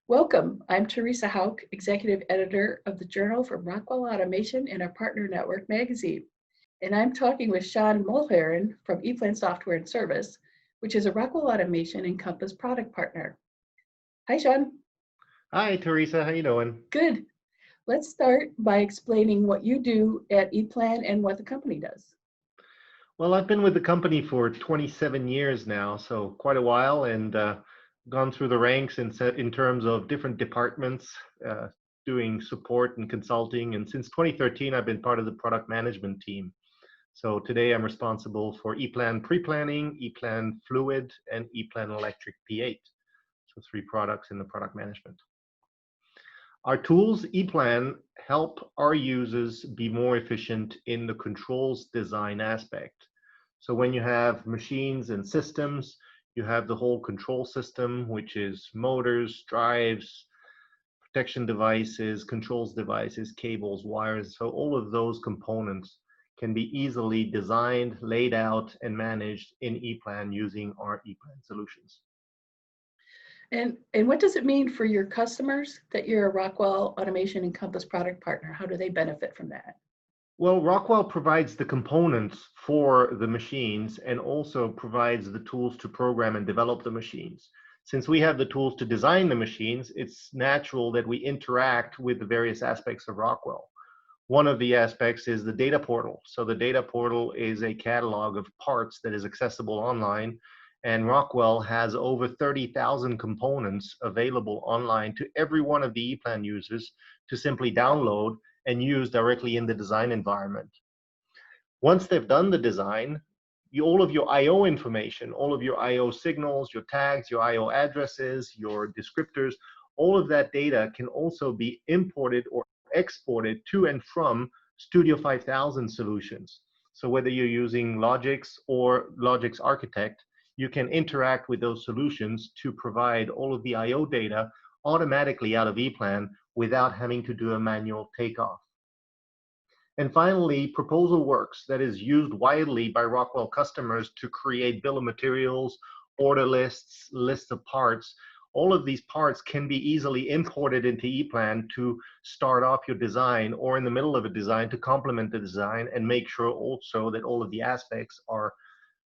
Welcome. I'm Teresa Hauk, Executive Editor of the Journal from Rockwell Automation and our partner network magazine. And I'm talking with Sean Mulheron from EPLAN Software and Service, which is a Rockwell Automation and Compass product partner. Hi, Sean. Hi, Teresa. How you doing? Good. Let's start by explaining what you do at EPLAN and what the company does. Well, I've been with the company for 27 years now, so quite a while, and gone through the ranks in terms of different departments, uh, doing support and consulting. And since 2013, I've been part of the product management team. So today I'm responsible for EPLAN pre-planning, EPLAN fluid, and EPLAN electric P8. So three products in the product management. Our tools, ePlan, help our users be more efficient in the controls design aspect. So when you have machines and systems, you have the whole control system, which is motors, drives, protection devices, controls devices, cables, wires. So all of those components can be easily designed, laid out, and managed in ePlan using our ePlan solutions. And what does it mean for your customers that you're a Rockwell Automation and Compass product partner? How do they benefit from that? Well, Rockwell provides the components for the machines and also provides the tools to program and develop the machines. Since we have the tools to design the machines, it's natural that we interact with the various aspects of Rockwell. One of the aspects is the data portal. So the data portal is a catalog of parts that is accessible online, and Rockwell has over 30,000 components available online to every one of the ePlan users to simply download and use directly in the design environment. Once they've done the design, all of your I/O information, all of your I/O signals, your tags, your I/O addresses, your descriptors, all of that data can also be imported or exported to and from Studio 5000 solutions. So whether you're using Logix or Logix Architect, you can interact with those solutions to provide all of the I/O data automatically out of ePlan without having to do a manual takeoff. And finally, Proposal Works, that is used widely by Rockwell customers to create bill of materials, order lists, lists of parts. All of these parts can be easily imported into ePlan to start off your design or in the middle of a design to complement the design and make sure also that all of the aspects are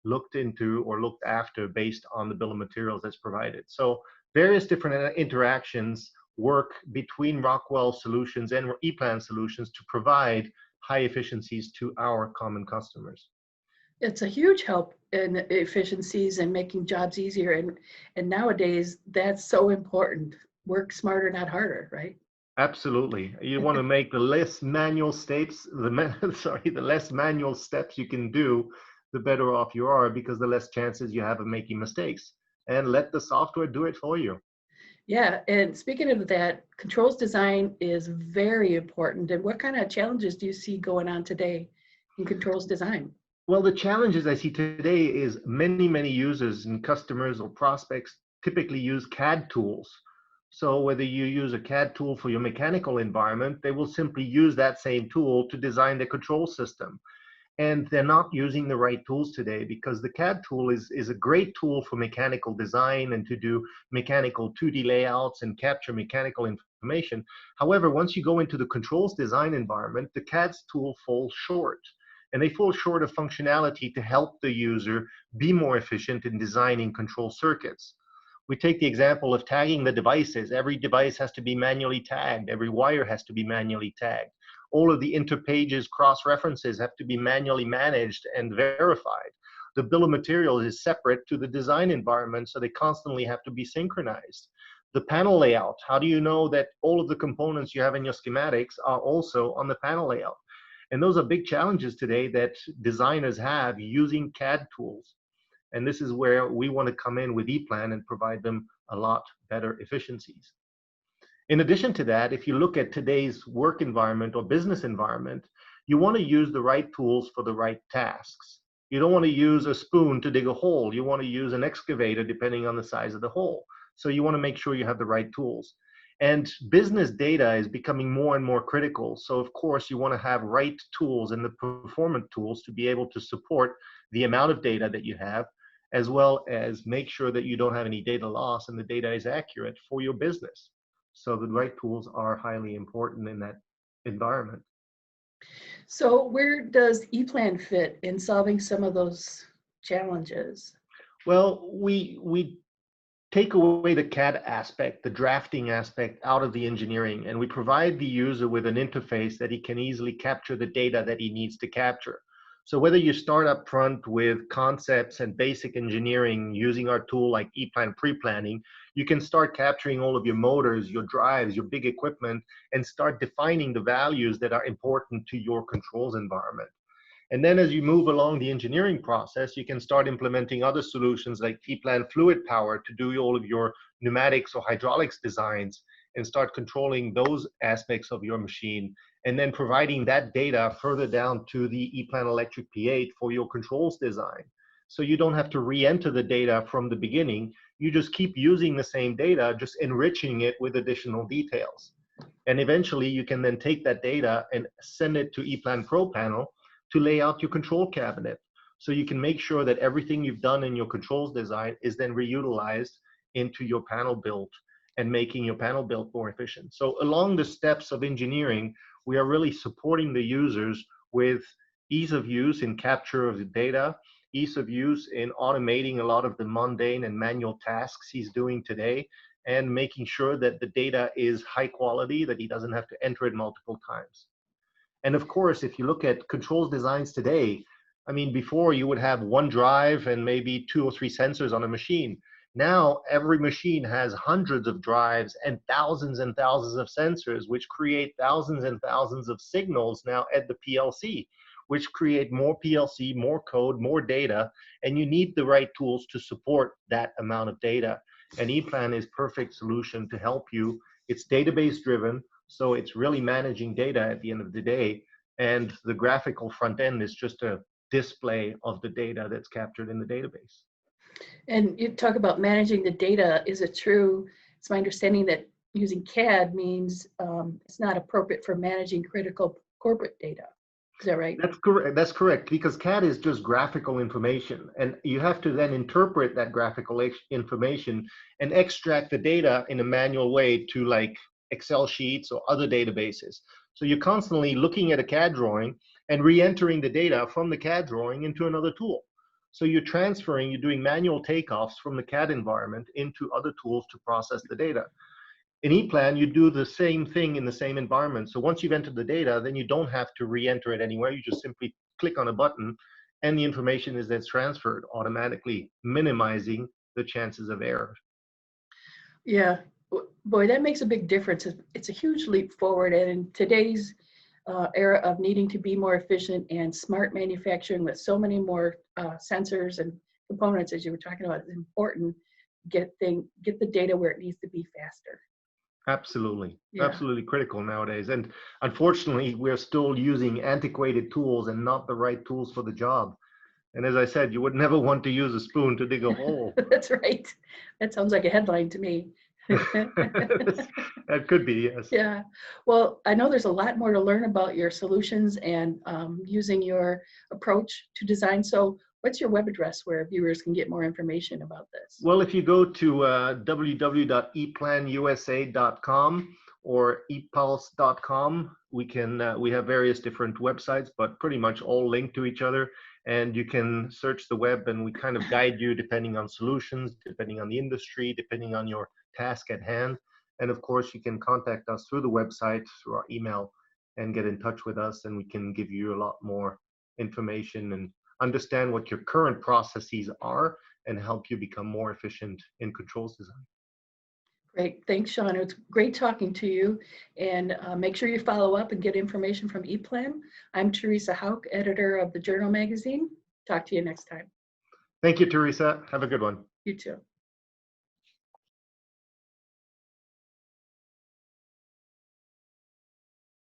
looked into or looked after based on the bill of materials that's provided. So various different interactions work between Rockwell solutions and ePlan solutions to provide high efficiencies to our common customers. It's a huge help in efficiencies and making jobs easier. And nowadays, that's so important. Work smarter, not harder, right? Absolutely. You want to make the less manual steps, the less manual steps you can do, the better off you are because the less chances you have of making mistakes. And let the software do it for you. Yeah, and speaking of that, controls design is very important. And what kind of challenges do you see going on today in controls design? Well, the challenges I see today is many users and customers or prospects typically use CAD tools. So whether you use a CAD tool for your mechanical environment, they will simply use that same tool to design the control system. And they're not using the right tools today because the CAD tool is a great tool for mechanical design and to do mechanical 2D layouts and capture mechanical information. However, once you go into the controls design environment, the CAD's tool falls short. And they fall short of functionality to help the user be more efficient in designing control circuits. We take the example of tagging the devices. Every device has to be manually tagged. Every wire has to be manually tagged. All of the interpages cross-references have to be manually managed and verified. The bill of materials is separate to the design environment, so they constantly have to be synchronized. The panel layout, how do you know that all of the components you have in your schematics are also on the panel layout? And those are big challenges today that designers have using CAD tools. And this is where we want to come in with ePlan and provide them a lot better efficiencies. In addition to that, if you look at today's work environment or business environment, you want to use the right tools for the right tasks. You don't want to use a spoon to dig a hole. You want to use an excavator depending on the size of the hole. So you want to make sure you have the right tools. And business data is becoming more and more critical. So of course you want to have right tools and the performance tools to be able to support the amount of data that you have, as well as make sure that you don't have any data loss and the data is accurate for your business. So the right tools are highly important in that environment. So where does EPLAN fit in solving some of those challenges? Well, we take away the CAD aspect, the drafting aspect out of the engineering, and we provide the user with an interface that he can easily capture the data that he needs to capture. So whether you start up front with concepts and basic engineering using our tool like EPLAN pre-planning, you can start capturing all of your motors, your drives, your big equipment, and start defining the values that are important to your controls environment. And then as you move along the engineering process, you can start implementing other solutions like EPLAN Fluid Power to do all of your pneumatics or hydraulics designs and start controlling those aspects of your machine, and then providing that data further down to the EPLAN Electric P8 for your controls design. So you don't have to re-enter the data from the beginning. You just keep using the same data, just enriching it with additional details. And eventually you can then take that data and send it to EPLAN Pro Panel to lay out your control cabinet. So you can make sure that everything you've done in your controls design is then reutilized into your panel build and making your panel build more efficient. So along the steps of engineering, we are really supporting the users with ease of use in capture of the data, ease of use in automating a lot of the mundane and manual tasks he's doing today, and making sure that the data is high quality, that he doesn't have to enter it multiple times. And of course, if you look at controls designs today, I mean, before you would have one drive and maybe 2 or 3 sensors on a machine. Now, every machine has hundreds of drives and thousands of sensors, which create thousands and thousands of signals now at the PLC, which create more PLC, more code, more data, and you need the right tools to support that amount of data. And EPLAN is perfect solution to help you. It's database driven, so it's really managing data at the end of the day. And the graphical front end is just a display of the data that's captured in the database. And you talk about managing the data. Is it true? It's my understanding that using CAD means it's not appropriate for managing critical corporate data. Is that right? That's correct. That's correct, because CAD is just graphical information, and you have to then interpret that graphical information and extract the data in a manual way to like Excel sheets or other databases. So you're constantly looking at a CAD drawing and re-entering the data from the CAD drawing into another tool. So you're transferring, you're doing manual takeoffs from the CAD environment into other tools to process the data. In EPLAN, you do the same thing in the same environment. So once you've entered the data, then you don't have to re-enter it anywhere. You just simply click on a button and the information is then transferred automatically, minimizing the chances of error. Yeah. Boy, that makes a big difference. It's a huge leap forward. And in today's era of needing to be more efficient and smart manufacturing with so many more sensors and components, as you were talking about, it's important get the data where it needs to be faster. Absolutely. Yeah. Absolutely critical nowadays. And unfortunately, we're still using antiquated tools and not the right tools for the job. And as I said, you would never want to use a spoon to dig a hole. That's right. That sounds like a headline to me. That could be, yes. Yeah. Well, I know there's a lot more to learn about your solutions and using your approach to design. So what's your web address where viewers can get more information about this? Well, if you go to www.eplanusa.com or epulse.com, we have various different websites, but pretty much all linked to each other. And you can search the web and we kind of guide you depending on solutions, depending on the industry, depending on your task at hand. And of course, you can contact us through the website, through our email, and get in touch with us, and we can give you a lot more information and understand what your current processes are and help you become more efficient in controls design. Great. Thanks, Sean. It's great talking to you. And make sure you follow up and get information from EPLAN. I'm Teresa Hauk, editor of the Journal magazine. Talk to you next time. Thank you, Teresa. Have a good one. You too.